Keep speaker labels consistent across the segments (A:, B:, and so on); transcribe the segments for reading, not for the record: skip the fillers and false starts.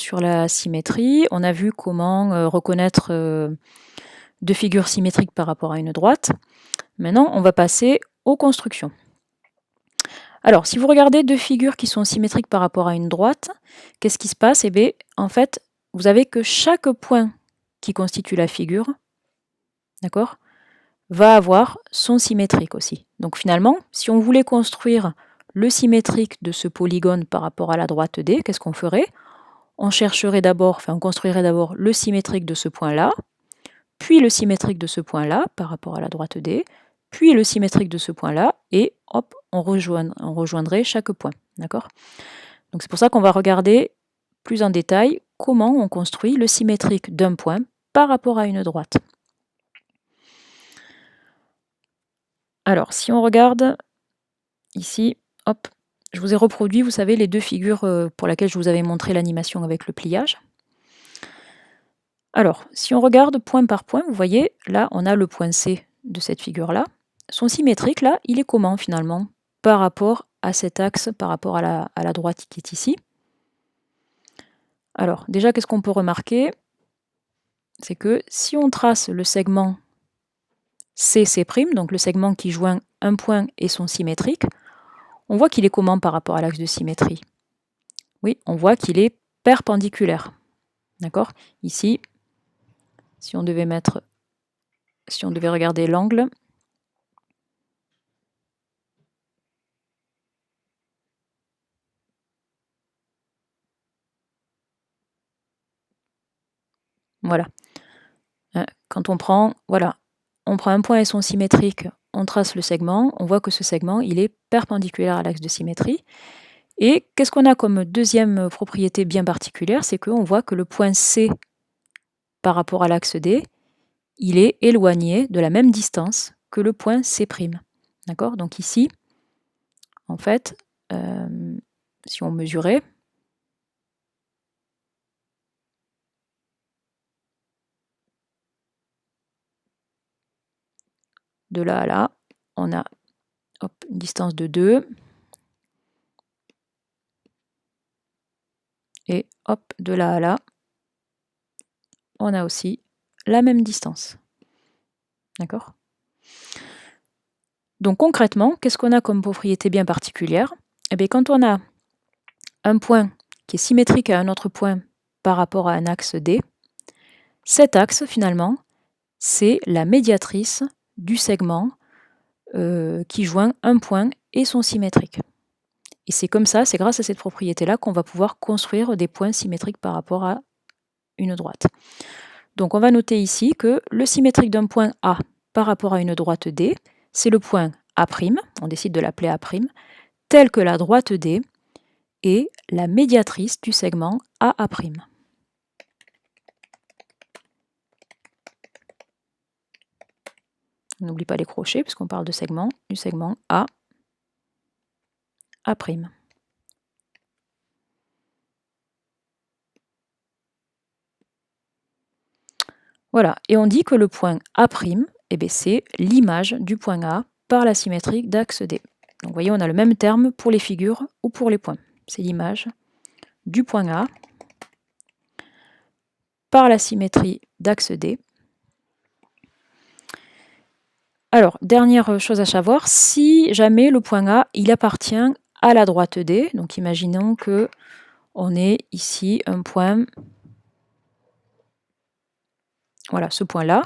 A: Sur la symétrie, on a vu comment reconnaître deux figures symétriques par rapport à une droite. Maintenant, on va passer aux constructions. Alors, si vous regardez deux figures qui sont symétriques par rapport à une droite, qu'est-ce qui se passe? Eh bien, en fait, vous avez que chaque point qui constitue la figure, d'accord, va avoir son symétrique aussi. Donc finalement, si on voulait construire le symétrique de ce polygone par rapport à la droite D, qu'est-ce qu'on ferait? On chercherait d'abord, enfin on construirait d'abord le symétrique de ce point-là, puis le symétrique de ce point-là par rapport à la droite D, puis le symétrique de ce point-là, et hop, on rejoindrait chaque point. D'accord? Donc c'est pour ça qu'on va regarder plus en détail comment on construit le symétrique d'un point par rapport à une droite. Alors, si on regarde ici, hop, je vous ai reproduit, vous savez, les deux figures pour lesquelles je vous avais montré l'animation avec le pliage. Alors, si on regarde point par point, vous voyez, là, on a le point C de cette figure-là. Son symétrique, là, il est comment, finalement, par rapport à cet axe, par rapport à la droite qui est ici? Alors, déjà, qu'est-ce qu'on peut remarquer? C'est que si on trace le segment CC', donc le segment qui joint un point et son symétrique, on voit qu'il est comment par rapport à l'axe de symétrie? Oui, on voit qu'il est perpendiculaire. D'accord? Ici, si on devait regarder l'angle, voilà. Quand on prend, voilà, on prend un point et son symétrique, on trace le segment, on voit que ce segment, il est perpendiculaire à l'axe de symétrie. Et qu'est-ce qu'on a comme deuxième propriété bien particulière? C'est qu'on voit que le point C par rapport à l'axe D, il est éloigné de la même distance que le point C'. D'accord? Donc ici, en fait, si on mesurait, de là à là, on a hop, une distance de 2. Et hop, de là à là, on a aussi la même distance. D'accord? Donc concrètement, qu'est-ce qu'on a comme propriété bien particulière? Eh bien, quand on a un point qui est symétrique à un autre point par rapport à un axe D, cet axe, finalement, c'est la médiatrice du segment qui joint un point et son symétrique. Et c'est comme ça, c'est grâce à cette propriété-là qu'on va pouvoir construire des points symétriques par rapport à une droite. Donc on va noter ici que le symétrique d'un point A par rapport à une droite D, c'est le point A', on décide de l'appeler A', tel que la droite D est la médiatrice du segment AA'. On n'oublie pas les crochets puisqu'on parle de segment, du segment A'. Voilà, et on dit que le point A', eh bien, c'est l'image du point A par la symétrie d'axe D. Donc vous voyez, on a le même terme pour les figures ou pour les points. C'est l'image du point A par la symétrie d'axe D. Alors, dernière chose à savoir, si jamais le point A, il appartient à la droite D, donc imaginons que on ait ici un point, voilà, ce point-là.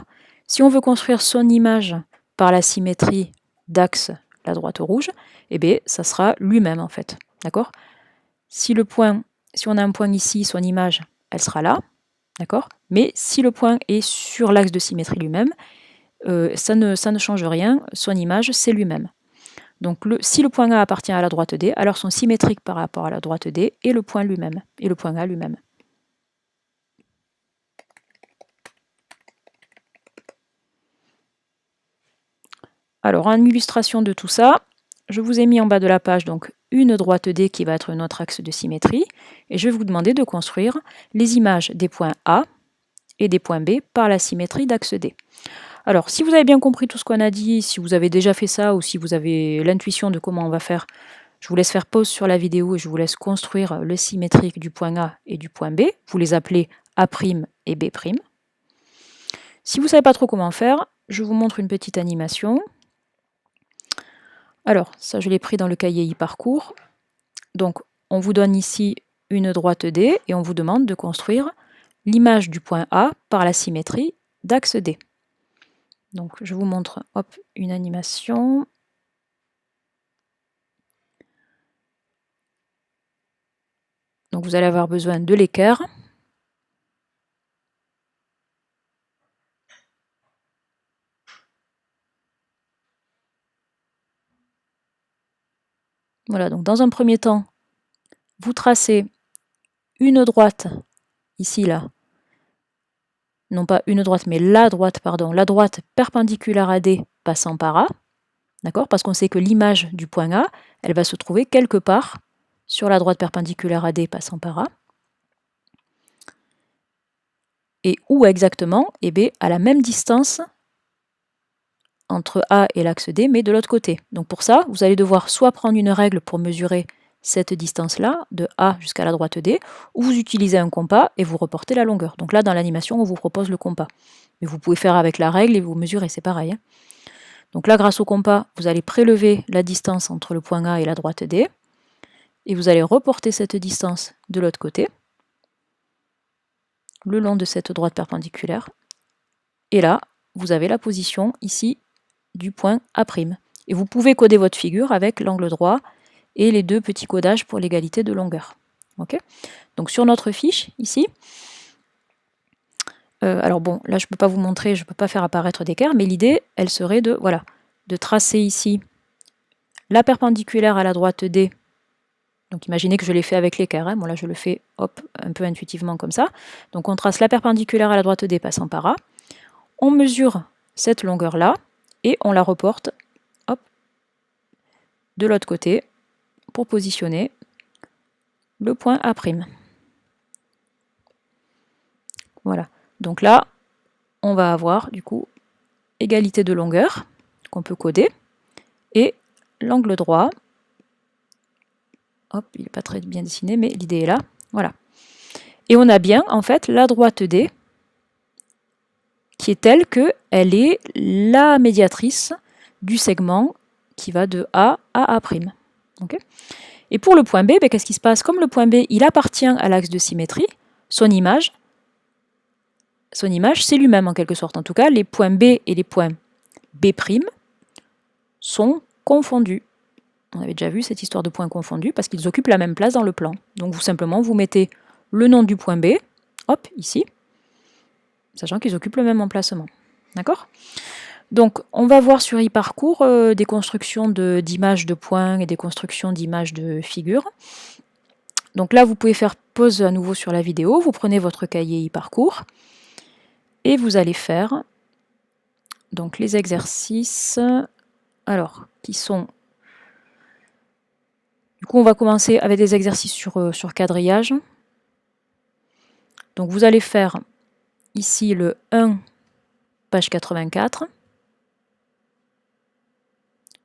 A: Si on veut construire son image par la symétrie d'axe, la droite rouge, eh bien, ça sera lui-même en fait, d'accord? Si on a un point ici, son image, elle sera là, d'accord? Mais si le point est sur l'axe de symétrie lui-même, ça ne change rien, son image, c'est lui-même. Donc si le point A appartient à la droite D, alors son symétrique par rapport à la droite D est le point lui-même, et le point A lui-même. Alors en illustration de tout ça, je vous ai mis en bas de la page donc une droite D qui va être notre axe de symétrie, et je vais vous demander de construire les images des points A et des points B par la symétrie d'axe D. Alors, si vous avez bien compris tout ce qu'on a dit, si vous avez déjà fait ça ou si vous avez l'intuition de comment on va faire, Je vous laisse faire pause sur la vidéo et je vous laisse construire le symétrique du point A et du point B. Vous les appelez A' et B'. Si vous ne savez pas trop comment faire, je vous montre une petite animation. Alors, ça je l'ai pris dans le cahier e-parcours. Donc, on vous donne ici une droite D et on vous demande de construire l'image du point A par la symétrie d'axe D. Donc, je vous montre une animation. Donc, vous allez avoir besoin de l'équerre. Voilà, donc dans un premier temps, vous tracez une droite, ici, là. Non pas une droite, mais la droite, pardon. La droite perpendiculaire à D passant par A. D'accord? Parce qu'on sait que l'image du point A, elle va se trouver quelque part sur la droite perpendiculaire à D passant par A. Et où exactement? Eh bien, à la même distance entre A et l'axe D, mais de l'autre côté. Donc pour ça, vous allez devoir soit prendre une règle pour mesurer cette distance-là, de A jusqu'à la droite D, ou vous utilisez un compas et vous reportez la longueur. Donc là, dans l'animation, on vous propose le compas. Mais vous pouvez faire avec la règle et vous mesurez, c'est pareil. Hein. Donc là, grâce au compas, vous allez prélever la distance entre le point A et la droite D, et vous allez reporter cette distance de l'autre côté, le long de cette droite perpendiculaire. Et là, vous avez la position ici du point A'. Et vous pouvez coder votre figure avec l'angle droit et les deux petits codages pour l'égalité de longueur. Okay. Donc sur notre fiche, ici, alors bon, là je ne peux pas vous montrer, je ne peux pas faire apparaître d'équerre, mais l'idée, elle serait de, voilà, de tracer ici la perpendiculaire à la droite D. Donc imaginez que je l'ai fait avec l'équerre, hein. Bon là je le fais un peu intuitivement comme ça. Donc on trace la perpendiculaire à la droite D passant par A, on mesure cette longueur-là, et on la reporte de l'autre côté pour positionner le point A'. Voilà. Donc là, on va avoir du coup égalité de longueur qu'on peut coder et l'angle droit. Il n'est pas très bien dessiné, mais l'idée est là. Voilà. Et on a bien en fait la droite D qui est telle qu'elle est la médiatrice du segment qui va de A à A'. Okay. Et pour le point B, qu'est-ce qui se passe? Comme le point B, il appartient à l'axe de symétrie, son image c'est lui-même en quelque sorte. En tout cas, les points B et les points B' sont confondus. On avait déjà vu cette histoire de points confondus parce qu'ils occupent la même place dans le plan. Donc vous simplement, vous mettez le nom du point B, ici, sachant qu'ils occupent le même emplacement. D'accord? Donc, on va voir sur e-parcours des constructions d'images de points et des constructions d'images de figures. Donc là, vous pouvez faire pause à nouveau sur la vidéo, vous prenez votre cahier e-parcours et vous allez faire donc les exercices, alors, qui sont... Du coup, on va commencer avec des exercices sur quadrillage. Donc, vous allez faire ici le 1, page 84.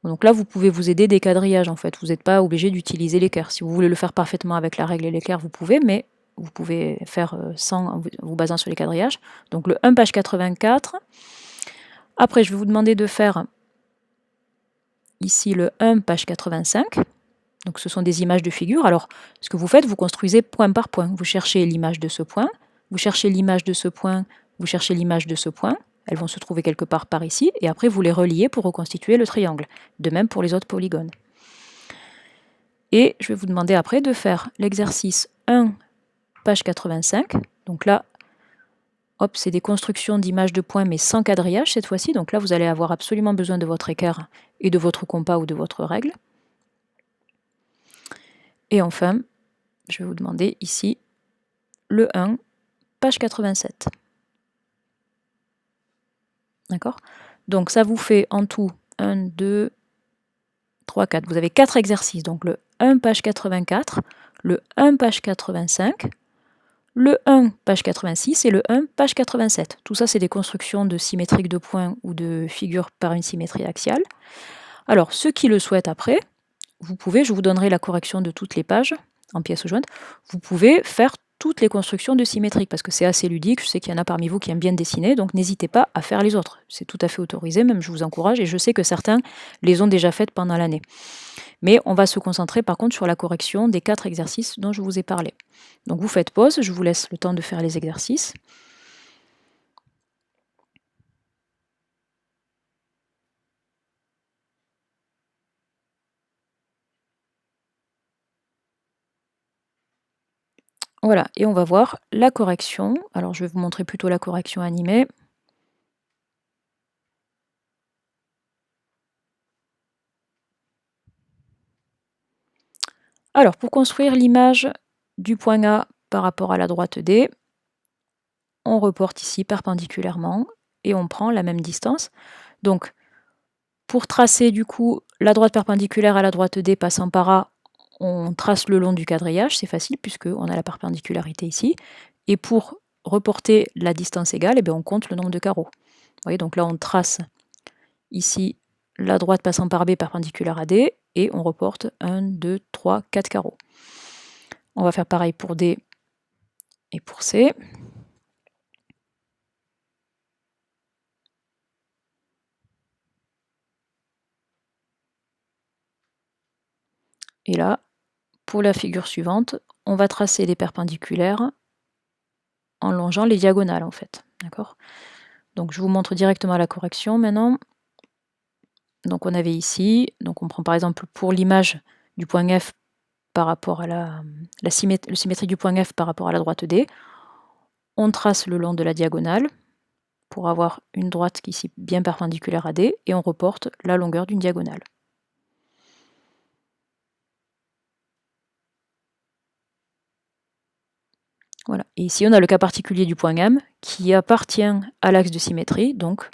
A: Donc là, vous pouvez vous aider des quadrillages en fait. Vous n'êtes pas obligé d'utiliser l'équerre. Si vous voulez le faire parfaitement avec la règle et l'équerre, vous pouvez, mais vous pouvez faire sans en vous basant sur les quadrillages. Donc le 1, page 84. Après, je vais vous demander de faire ici le 1, page 85. Donc ce sont des images de figures. Alors, ce que vous faites, vous construisez point par point. Vous cherchez l'image de ce point, vous cherchez l'image de ce point, vous cherchez l'image de ce point. Elles vont se trouver quelque part par ici, et après vous les reliez pour reconstituer le triangle. De même pour les autres polygones. Et je vais vous demander après de faire l'exercice 1, page 85. Donc là, c'est des constructions d'images de points, mais sans quadrillage cette fois-ci. Donc là, vous allez avoir absolument besoin de votre équerre et de votre compas ou de votre règle. Et enfin, je vais vous demander ici le 1, page 87. D'accord? Donc ça vous fait en tout 1, 2, 3, 4. Vous avez 4 exercices. Donc le 1, page 84, le 1, page 85, le 1, page 86 et le 1, page 87. Tout ça, c'est des constructions de symétriques de points ou de figures par une symétrie axiale. Alors, ceux qui le souhaitent après, vous pouvez, je vous donnerai la correction de toutes les pages en pièces jointes, vous pouvez faire toutes les constructions de symétriques, parce que c'est assez ludique, je sais qu'il y en a parmi vous qui aiment bien dessiner, donc n'hésitez pas à faire les autres. C'est tout à fait autorisé, même je vous encourage, et je sais que certains les ont déjà faites pendant l'année. Mais on va se concentrer par contre sur la correction des 4 exercices dont je vous ai parlé. Donc vous faites pause, je vous laisse le temps de faire les exercices. Voilà, et on va voir la correction. Alors je vais vous montrer plutôt la correction animée. Alors pour construire l'image du point A par rapport à la droite D, on reporte ici perpendiculairement et on prend la même distance. Donc pour tracer du coup la droite perpendiculaire à la droite D passant par A, on trace le long du quadrillage, c'est facile puisqu'on a la perpendicularité ici. Et pour reporter la distance égale, eh bien, on compte le nombre de carreaux. Vous voyez, donc là on trace ici la droite passant par B perpendiculaire à D et on reporte 1, 2, 3, 4 carreaux. On va faire pareil pour D et pour C. Et là, pour la figure suivante, on va tracer les perpendiculaires en longeant les diagonales en fait. D'accord ? Donc je vous montre directement la correction maintenant. Donc on avait ici, donc on prend par exemple pour l'image du point F par rapport à le symétrie du point F par rapport à la droite D, on trace le long de la diagonale pour avoir une droite qui est ici bien perpendiculaire à D et on reporte la longueur d'une diagonale. Voilà. Et ici on a le cas particulier du point M qui appartient à l'axe de symétrie, donc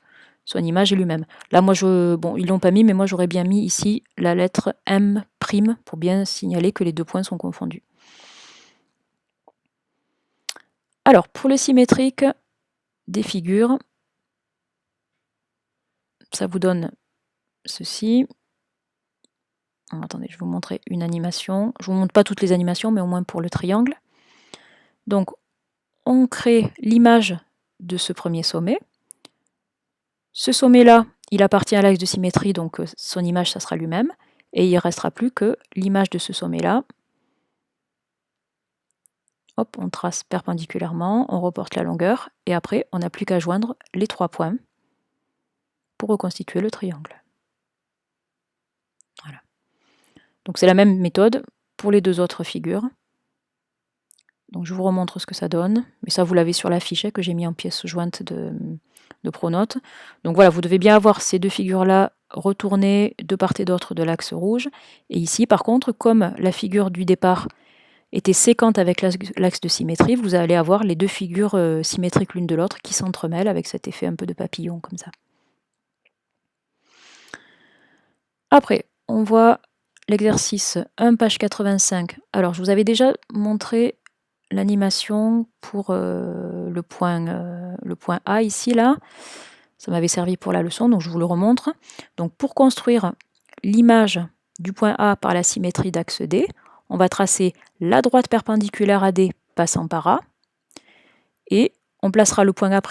A: son image est lui-même. Là, moi, bon, ils l'ont pas mis, mais moi, j'aurais bien mis ici la lettre M' pour bien signaler que les deux points sont confondus. Alors, pour le symétrique des figures, ça vous donne ceci. Attendez, je vais vous montrer une animation. Je ne vous montre pas toutes les animations, mais au moins pour le triangle. Donc, on crée l'image de ce premier sommet. Ce sommet-là, il appartient à l'axe de symétrie, donc son image, ça sera lui-même. Et il ne restera plus que l'image de ce sommet-là. Hop, on trace perpendiculairement, on reporte la longueur, et après, on n'a plus qu'à joindre les 3 points pour reconstituer le triangle. Voilà. Donc c'est la même méthode pour les deux autres figures. Donc je vous remontre ce que ça donne, mais ça vous l'avez sur la fiche que j'ai mis en pièce jointe de Pronote. Donc voilà, vous devez bien avoir ces deux figures-là retournées de part et d'autre de l'axe rouge. Et ici, par contre, comme la figure du départ était séquente avec l'axe de symétrie, vous allez avoir les deux figures symétriques l'une de l'autre qui s'entremêlent avec cet effet un peu de papillon comme ça. Après, on voit l'exercice 1, page 85. Alors, je vous avais déjà montré l'animation pour le point A ici, là. Ça m'avait servi pour la leçon, donc je vous le remontre. Donc, pour construire l'image du point A par la symétrie d'axe D, on va tracer la droite perpendiculaire à D passant par A, et on placera le point A'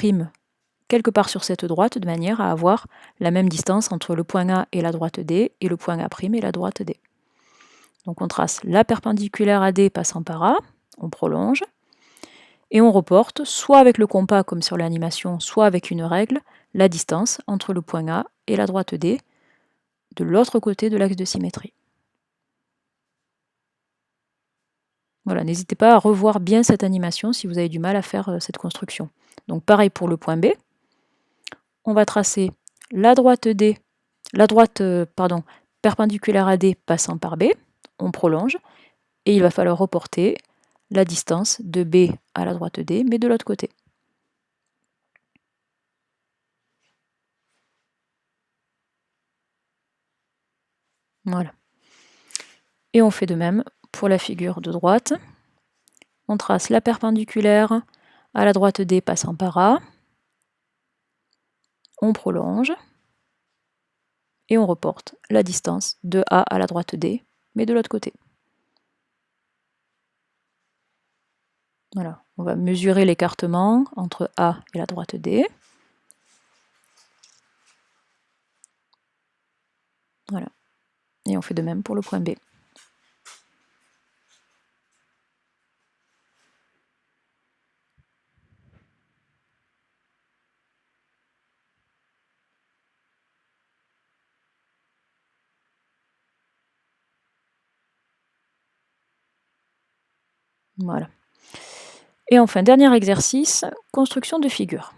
A: quelque part sur cette droite, de manière à avoir la même distance entre le point A et la droite D, et le point A' et la droite D. Donc on trace la perpendiculaire à D passant par A, on prolonge, et on reporte, soit avec le compas comme sur l'animation, soit avec une règle, la distance entre le point A et la droite D, de l'autre côté de l'axe de symétrie. Voilà, n'hésitez pas à revoir bien cette animation si vous avez du mal à faire cette construction. Donc pareil pour le point B. On va tracer la droite perpendiculaire à D passant par B, on prolonge, et il va falloir reporter la distance de B à la droite D, mais de l'autre côté. Voilà. Et on fait de même pour la figure de droite. On trace la perpendiculaire à la droite D passant par A, on prolonge, et on reporte la distance de A à la droite D, mais de l'autre côté. Voilà, on va mesurer l'écartement entre A et la droite D. Voilà. Et on fait de même pour le point B. Voilà. Et enfin, dernier exercice, construction de figure.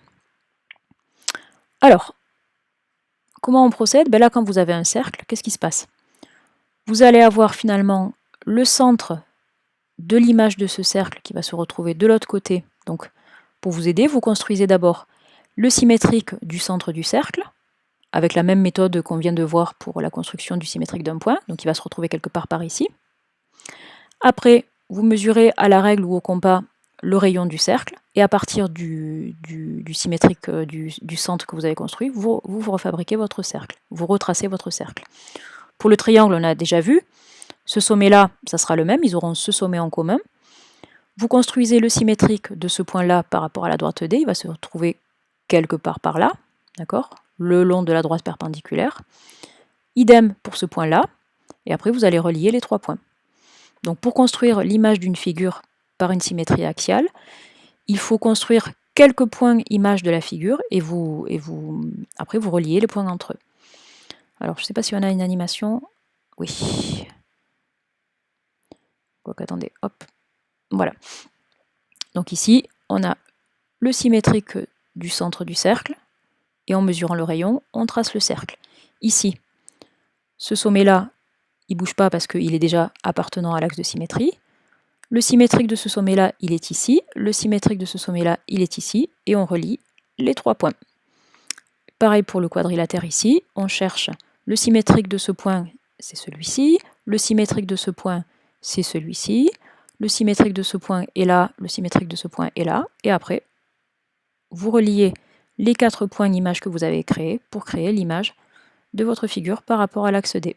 A: Alors, comment on procède? Ben là, quand vous avez un cercle, qu'est-ce qui se passe? Vous allez avoir finalement le centre de l'image de ce cercle qui va se retrouver de l'autre côté. Donc, pour vous aider, vous construisez d'abord le symétrique du centre du cercle, avec la même méthode qu'on vient de voir pour la construction du symétrique d'un point, donc il va se retrouver quelque part par ici. Après, vous mesurez à la règle ou au compas le rayon du cercle, et à partir du symétrique du centre que vous avez construit, vous refabriquez votre cercle, vous retracez votre cercle. Pour le triangle, on a déjà vu, ce sommet-là, ça sera le même, ils auront ce sommet en commun. Vous construisez le symétrique de ce point-là par rapport à la droite D, il va se retrouver quelque part par là, d'accord, le long de la droite perpendiculaire. Idem pour ce point-là, et après vous allez relier les 3 points. Donc pour construire l'image d'une figure par une symétrie axiale, il faut construire quelques points image de la figure et après vous reliez les points entre eux. Alors je ne sais pas si on a une animation. Oui. Donc attendez, hop. Voilà. Donc ici, on a le symétrique du centre du cercle, et en mesurant le rayon, on trace le cercle. Ici, ce sommet-là, il ne bouge pas parce qu'il est déjà appartenant à l'axe de symétrie. Le symétrique de ce sommet-là, il est ici. Le symétrique de ce sommet-là, il est ici. Et on relie les 3 points. Pareil pour le quadrilatère ici. On cherche le symétrique de ce point, c'est celui-ci. Le symétrique de ce point, c'est celui-ci. Le symétrique de ce point est là. Le symétrique de ce point est là. Et après, vous reliez les 4 points d'image que vous avez créés pour créer l'image de votre figure par rapport à l'axe D.